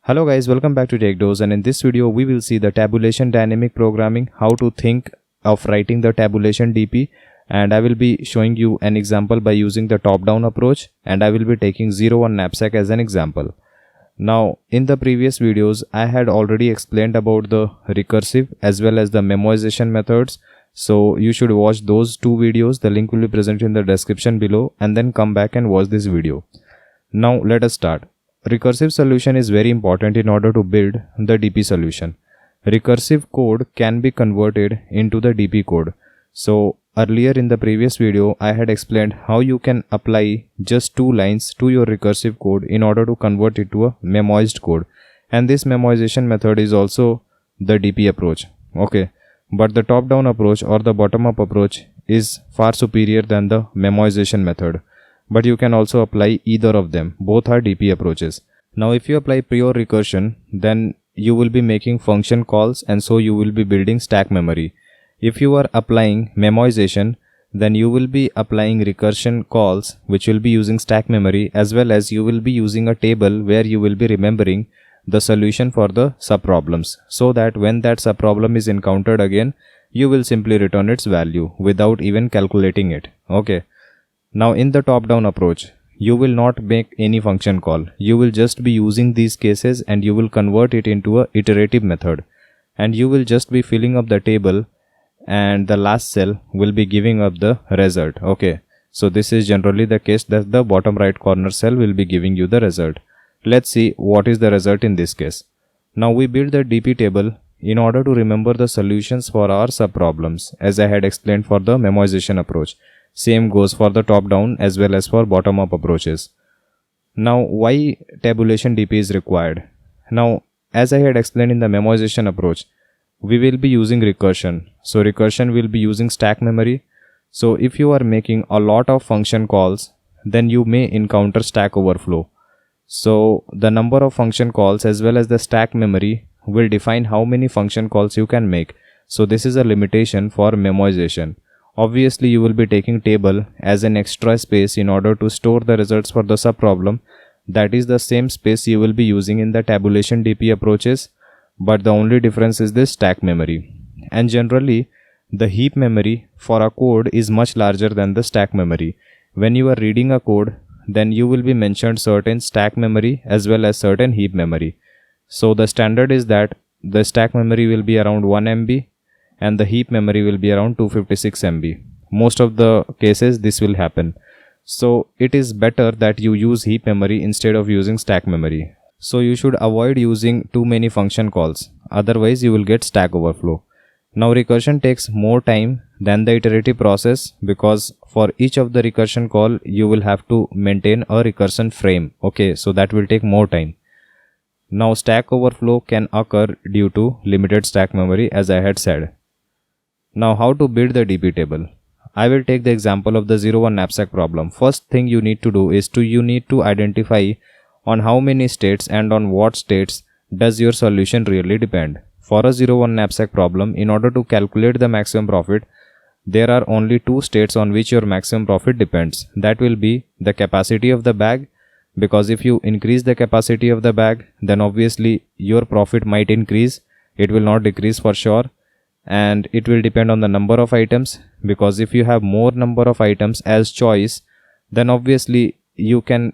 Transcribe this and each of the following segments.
Hello guys, welcome back to TechDose, and in this video we will see the tabulation dynamic programming, how to think of writing the tabulation DP, and I will be showing you an example by using the top-down approach, and I will be taking 01 knapsack as an example. Now in the previous videos I had already explained about the recursive as well as the memoization methods, so you should watch those two videos. The link will be present in the description below, and then come back and watch this video. Now let us start. Recursive solution is very important in order to build the DP solution. Recursive code can be converted into the DP code. So earlier in the previous video I had explained how you can apply just 2 lines to your recursive code in order to convert it to a memoized code, and this memoization method is also the DP approach. Okay, but the top down approach or the bottom up approach is far superior than the memoization method. But you can also apply either of them. Both are DP approaches. Now if you apply pure recursion, then you will be making function calls, and so you will be building stack memory. If you are applying memoization, then you will be applying recursion calls which will be using stack memory, as well as you will be using a table where you will be remembering the solution for the subproblems, so that when that subproblem is encountered again, you will simply return its value without even calculating it. Okay. Now in the top-down approach, you will not make any function call. You will just be using these cases and you will convert it into a iterative method. And you will just be filling up the table, and the last cell will be giving up the result. Okay. So this is generally the case that the bottom right corner cell will be giving you the result. Let's see what is the result in this case. Now we build the DP table in order to remember the solutions for our subproblems, as I had explained for the memoization approach. Same goes for the top-down as well as for bottom-up approaches. Now, why tabulation DP is required? Now, as I had explained in the memoization approach, we will be using recursion. So, recursion will be using stack memory. So, if you are making a lot of function calls, then you may encounter stack overflow. So, the number of function calls as well as the stack memory will define how many function calls you can make. So, this is a limitation for memoization. Obviously, you will be taking table as an extra space in order to store the results for the subproblem. That is the same space you will be using in the tabulation DP approaches, but the only difference is this stack memory. And generally, the heap memory for a code is much larger than the stack memory. When you are reading a code, then you will be mentioned certain stack memory as well as certain heap memory. So the standard is that the stack memory will be around 1 MB. And the heap memory will be around 256 MB. Most of the cases this will happen. So it is better that you use heap memory instead of using stack memory. So you should avoid using too many function calls. Otherwise you will get stack overflow. Now recursion takes more time than the iterative process, because for each of the recursion call you will have to maintain a recursion frame. Okay, so that will take more time. Now stack overflow can occur due to limited stack memory, as I had said. Now how to build the DP table? I will take the example of the 01 knapsack problem. First thing you need to do is you need to identify on how many states and on what states does your solution really depend. For a 01 knapsack problem, in order to calculate the maximum profit, there are only 2 states on which your maximum profit depends. That will be the capacity of the bag, because if you increase the capacity of the bag, then obviously your profit might increase. It will not decrease for sure. And it will depend on the number of items, because if you have more number of items as choice, then obviously you can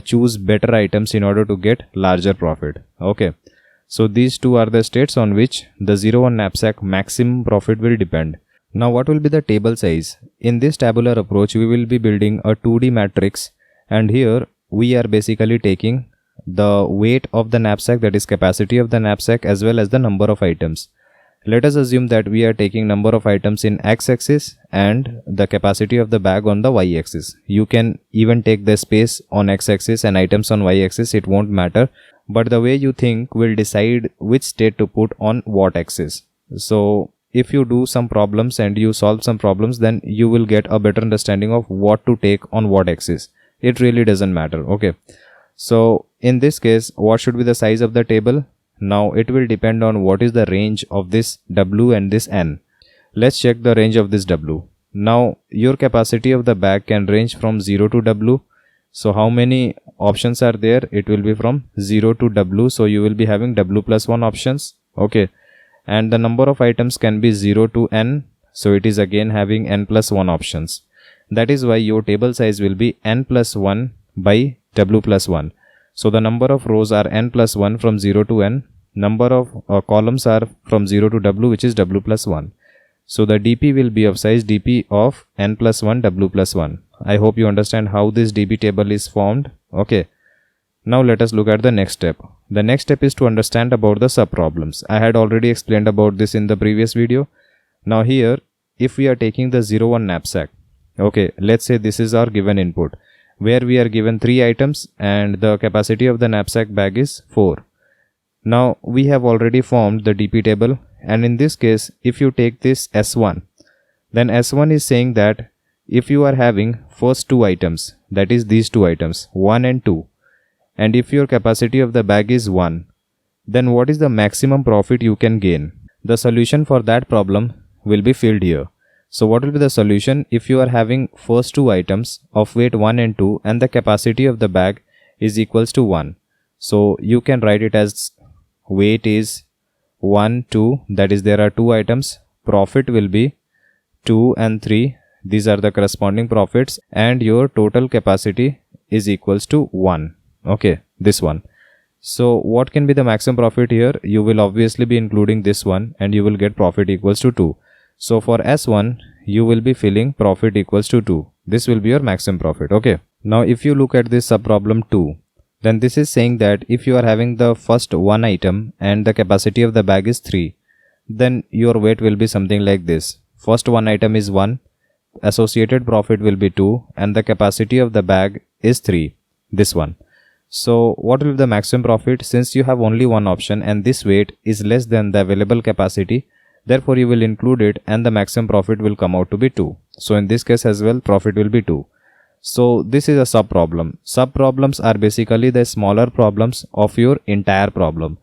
choose better items in order to get larger profit. Okay, so these two are the states on which the 01 knapsack maximum profit will depend. Now what will be the table size? In this tabular approach we will be building a 2D matrix, and here we are basically taking the weight of the knapsack, that is capacity of the knapsack, as well as the number of items. Let us assume that we are taking number of items in x-axis and the capacity of the bag on the y-axis. You can even take the space on x-axis and items on y-axis, it won't matter. But the way you think will decide which state to put on what axis. So if you do some problems and you solve some problems, then you will get a better understanding of what to take on what axis. It really doesn't matter. Okay. So in this case, what should be the size of the table? Now it will depend on what is the range of this W and this N. Let's check the range of this W. Now your capacity of the bag can range from 0 to W, So how many options are there? It will be from 0 to W. So you will be having W plus 1 options. Okay. And the number of items can be 0 to N. So it is again having N plus 1 options. That is why your table size will be N plus 1 by W plus 1. So the number of rows are N plus 1 from 0 to N. Number of columns are from 0 to W, which is W plus 1. So the DP will be of size DP of N plus 1 W plus 1. I hope you understand how this DP table is formed. Okay. Now let us look at the next step. The next step is to understand about the subproblems. I had already explained about this in the previous video. Now here, if we are taking the 0-1 knapsack, okay, let's say this is our given input, where we are given 3 items and the capacity of the knapsack bag is 4. Now we have already formed the DP table, and in this case, if you take this S1, then S1 is saying that if you are having first 2 items, that is these 2 items, 1 and 2, and if your capacity of the bag is 1, then what is the maximum profit you can gain? The solution for that problem will be filled here. So what will be the solution if you are having first 2 items of weight 1 and 2 and the capacity of the bag is equals to 1? So you can write it as weight is 1, 2, that is there are 2 items, profit will be 2 and 3, these are the corresponding profits, and your total capacity is equals to 1. Okay, this one. So what can be the maximum profit here? You will obviously be including this one and you will get profit equals to 2. So for S1, you will be filling profit equals to 2. This will be your maximum profit. Okay. Now if you look at this subproblem 2, then this is saying that if you are having the first 1 item and the capacity of the bag is 3, then your weight will be something like this. First 1 item is 1, associated profit will be 2, and the capacity of the bag is 3, this one. So what will be the maximum profit? Since you have only one option and this weight is less than the available capacity, therefore you will include it and the maximum profit will come out to be 2. So in this case as well, profit will be 2. So this is a subproblem. Subproblems are basically the smaller problems of your entire problem.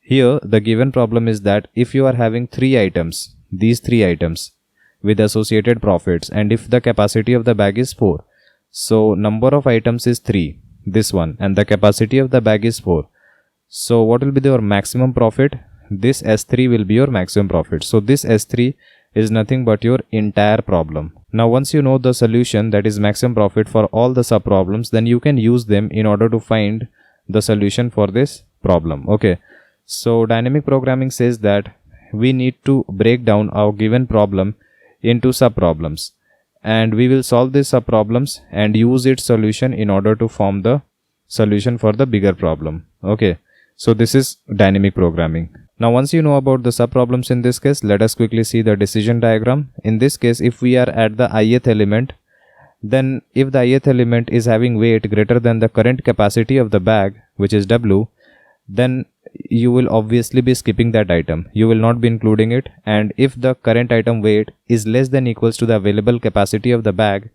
Here the given problem is that if you are having 3 items, these 3 items with associated profits, and if the capacity of the bag is 4, so number of items is 3, this one, and the capacity of the bag is 4. So what will be your maximum profit? This S3 will be your maximum profit. So this S3 is nothing but your entire problem. Now once you know the solution, that is maximum profit for all the subproblems, then you can use them in order to find the solution for this problem. Okay. So dynamic programming says that we need to break down our given problem into subproblems, and we will solve these subproblems and use its solution in order to form the solution for the bigger problem. Okay. So this is dynamic programming. Now once you know about the subproblems in this case, let us quickly see the decision diagram. In this case, if we are at the ith element, then if the ith element is having weight greater than the current capacity of the bag, which is W, then you will obviously be skipping that item. You will not be including it. And if the current item weight is less than equals to the available capacity of the bag,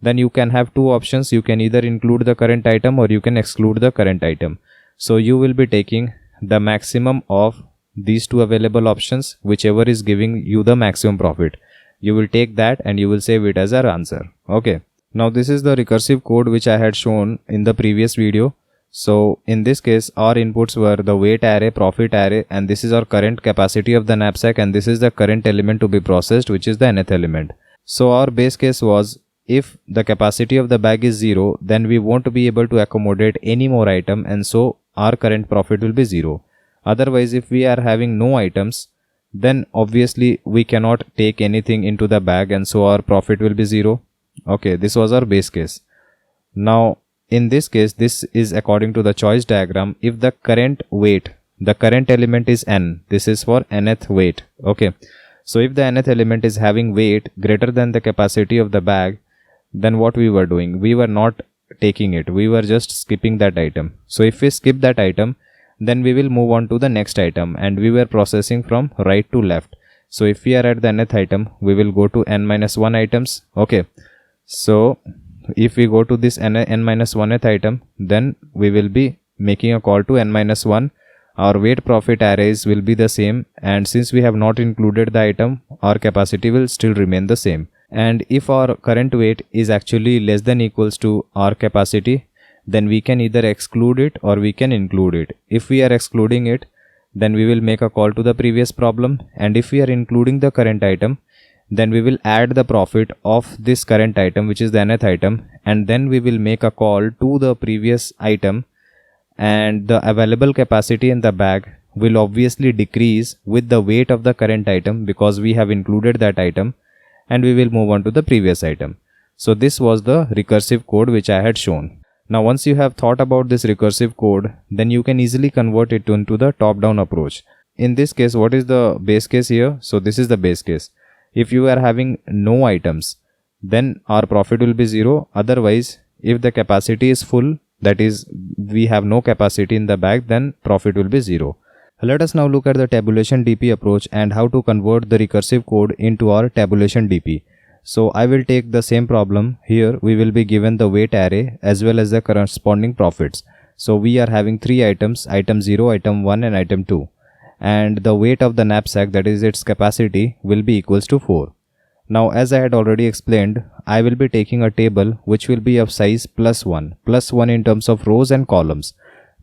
then you can have 2 options. You can either include the current item or you can exclude the current item. So you will be taking the maximum of these 2 available options, whichever is giving you the maximum profit. You will take that and you will save it as our answer. Okay. Now this is the recursive code which I had shown in the previous video. So in this case, our inputs were the weight array, profit array, and this is our current capacity of the knapsack, and this is the current element to be processed, which is the nth element. So our base case was, if the capacity of the bag is 0, then we won't be able to accommodate any more item, and so our current profit will be 0. Otherwise, if we are having no items, then obviously we cannot take anything into the bag, and so our profit will be 0. Okay, this was our base case. Now in this case, this is according to the choice diagram. If the current weight, the current element is n, this is for nth weight. Okay, so if the nth element is having weight greater than the capacity of the bag, then what we were doing, we were not taking it, we were just skipping that item. So if we skip that item, then we will move on to the next item, and we were processing from right to left. So if we are at the nth item, we will go to n-1 items. Okay, so if we go to this n-1th item, then we will be making a call to n-1. Our weight profit arrays will be the same, and since we have not included the item, our capacity will still remain the same. And if our current weight is actually less than equals to our capacity, then we can either exclude it or we can include it. If we are excluding it, then we will make a call to the previous problem, and if we are including the current item, then we will add the profit of this current item, which is the nth item, and then we will make a call to the previous item, and the available capacity in the bag will obviously decrease with the weight of the current item because we have included that item, and we will move on to the previous item. So this was the recursive code which I had shown. Now once you have thought about this recursive code, then you can easily convert it into the top-down approach. In this case, what is the base case here? So this is the base case. If you are having no items, then our profit will be 0. Otherwise, if the capacity is full, that is, we have no capacity in the bag, then profit will be 0. Let us now look at the tabulation DP approach and how to convert the recursive code into our tabulation DP. So I will take the same problem. Here we will be given the weight array as well as the corresponding profits. So we are having 3 items, item 0, item 1 and item 2. And the weight of the knapsack, that is its capacity, will be equals to 4. Now as I had already explained, I will be taking a table which will be of size +1 in terms of rows and columns,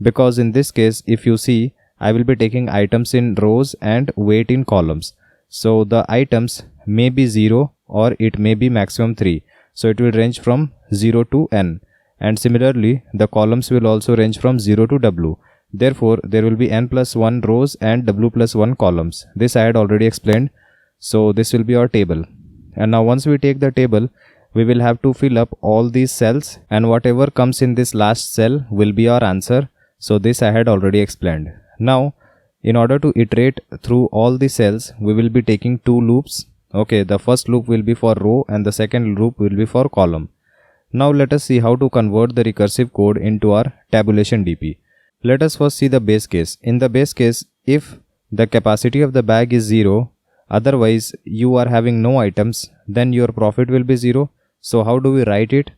because in this case if you see, I will be taking items in rows and weight in columns. So the items may be 0 or it may be maximum 3. So it will range from 0 to n, and similarly the columns will also range from 0 to w. Therefore there will be n+1 rows and w+1 columns. This I had already explained. So this will be our table. And now once we take the table, we will have to fill up all these cells, and whatever comes in this last cell will be our answer. So this I had already explained. Now in order to iterate through all the cells, we will be taking 2 loops. Okay, the first loop will be for row and the second loop will be for column. Now let us see how to convert the recursive code into our tabulation DP. Let us first see the base case. In the base case, if the capacity of the bag is 0, otherwise you are having no items, then your profit will be 0. So how do we write it?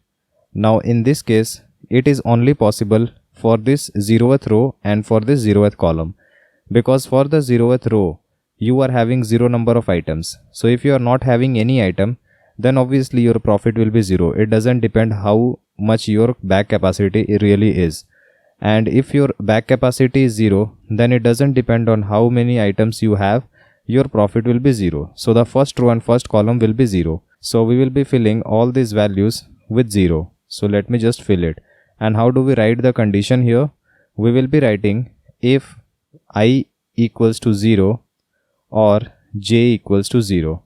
Now in this case, it is only possible for this 0th row and for this 0th column, because for the 0th row you are having 0 number of items. So if you are not having any item, then obviously your profit will be 0. It doesn't depend how much your bag capacity really is. And if your bag capacity is 0, then it doesn't depend on how many items you have, your profit will be 0. So the first row and first column will be 0. So we will be filling all these values with 0. So let me just fill it. And how do we write the condition here? We will be writing if I equals to 0 or j equals to 0.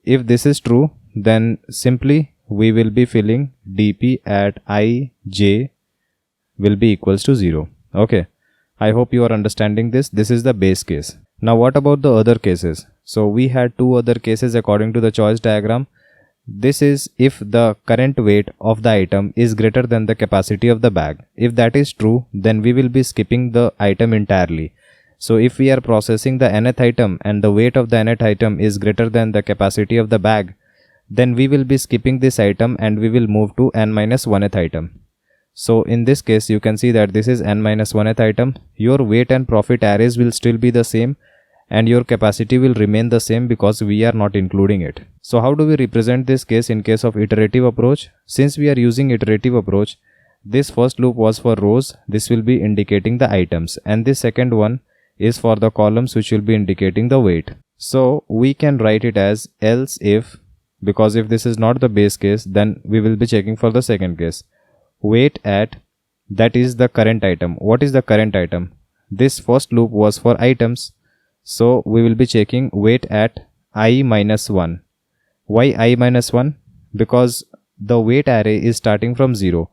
If this is true, then simply we will be filling dp at I, j will be equals to 0. Okay, I hope you are understanding this. This is the base case. Now what about the other cases? So we had 2 other cases according to the choice diagram. This is if the current weight of the item is greater than the capacity of the bag. If that is true, then we will be skipping the item entirely. So if we are processing the nth item and the weight of the nth item is greater than the capacity of the bag, then we will be skipping this item and we will move to n-1th item. So in this case, you can see that this is n-1th item. Your weight and profit arrays will still be the same, and your capacity will remain the same because we are not including it. So how do we represent this case in case of iterative approach? Since we are using iterative approach, this first loop was for rows. This will be indicating the items, and this second one is for the columns, which will be indicating the weight. So we can write it as else if, because if this is not the base case, then we will be checking for the second case. Weight at, that is the current item. What is the current item? This first loop was for items. So we will be checking weight at I-1. Why I-1? Because the weight array is starting from 0.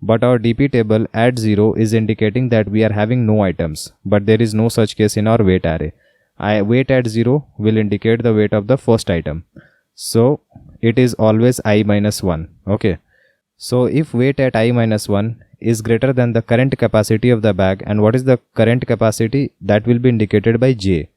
But our DP table at 0 is indicating that we are having no items. But there is no such case in our weight array. Weight at 0 will indicate the weight of the first item. So it is always I-1. Okay. So if weight at I-1 is greater than the current capacity of the bag, and what is the current capacity? That will be indicated by j.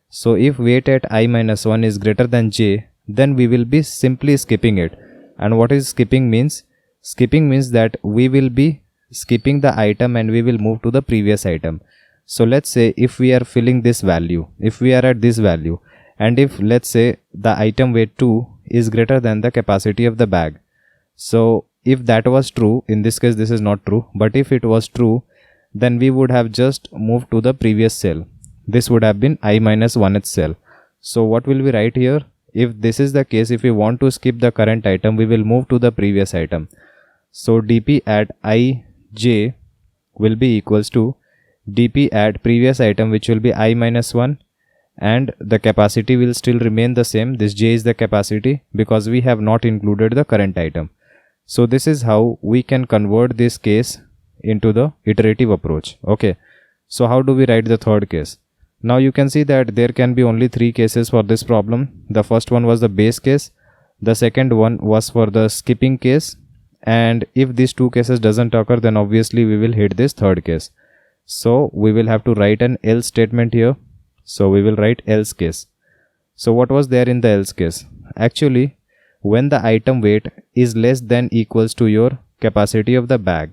So if weight at I-1 is greater than j, then we will be simply skipping it. And what is skipping means? Skipping means that we will be skipping the item and we will move to the previous item. So let's say if we are filling this value, if we are at this value, and if let's say the item weight 2 is greater than the capacity of the bag, so if that was true, in this case this is not true, but if it was true, then we would have just moved to the previous cell. This would have been I minus 1th cell. So what will we write here? If this is the case, if we want to skip the current item, we will move to the previous item. So dp at ij will be equals to dp at previous item, which will be I minus 1, and the capacity will still remain the same. This j is the capacity because we have not included the current item. So this is how we can convert this case into the iterative approach. Okay, so how do we write the third case? Now you can see that there can be only 3 cases for this problem. The first one was the base case, the second one was for the skipping case, and if these 2 cases doesn't occur, then obviously we will hit this third case. So we will have to write an else statement here. So we will write else case. So what was there in the else case? Actually, when the item weight is less than equals to your capacity of the bag,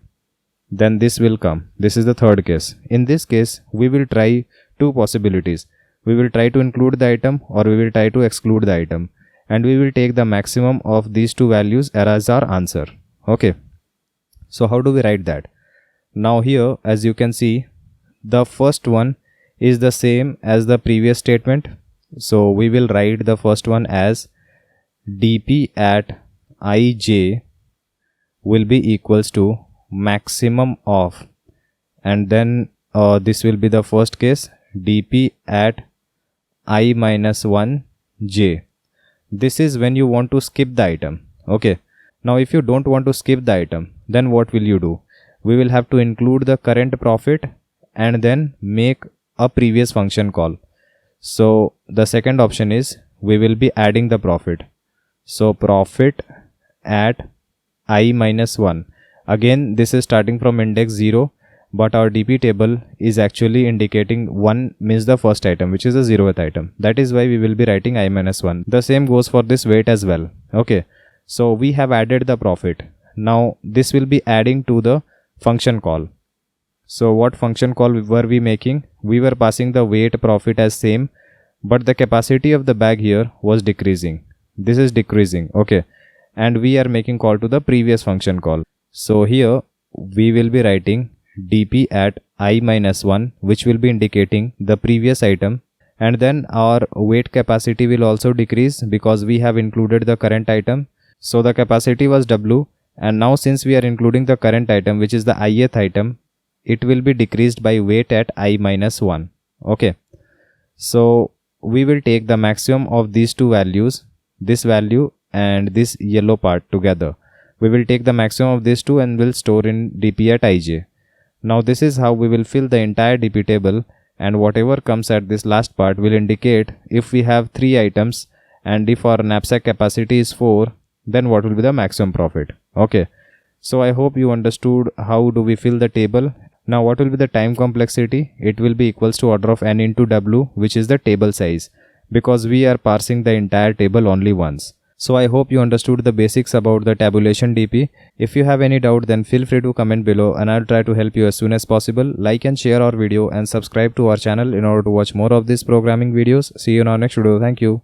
then this will come. This is the third case. In this case, we will try 2 possibilities. We will try to include the item, or we will try to exclude the item, and we will take the maximum of these 2 values as our answer. Okay, so how do we write that? Now here, as you can see, the first one is the same as the previous statement. So we will write the first one as dp at ij will be equals to maximum of, and then this will be the first case, dp at I minus 1 j. This is when you want to skip the item. Okay, now if you don't want to skip the item, then what will you do? We will have to include the current profit and then make a previous function call. So the second option is we will be adding the profit. So profit at I minus 1. Again, this is starting from index 0, but our dp table is actually indicating 1 means the first item, which is the 0th item. That is why we will be writing I minus 1. The same goes for this weight as well. Okay, so we have added the profit. Now this will be adding to the function call. So what function call were we making? We were passing the weight profit as same, but the capacity of the bag here was decreasing. This is decreasing. Okay, and we are making call to the previous function call. So here we will be writing dp at I minus 1, which will be indicating the previous item, and then our weight capacity will also decrease because we have included the current item. So the capacity was w, and now since we are including the current item, which is the ith item, it will be decreased by weight at I minus 1. Okay, so we will take the maximum of these 2 values, this value and this yellow part together. We will take the maximum of these 2 and will store in dp at ij. Now this is how we will fill the entire dp table, and whatever comes at this last part will indicate if we have 3 items, and if our knapsack capacity is 4, then what will be the maximum profit. Okay, so I hope you understood how do we fill the table. Now what will be the time complexity? It will be equals to order of n into w, which is the table size, because we are parsing the entire table only once. So I hope you understood the basics about the tabulation DP. If you have any doubt, then feel free to comment below and I'll try to help you as soon as possible. Like and share our video and subscribe to our channel in order to watch more of these programming videos. See you in our next video. Thank you.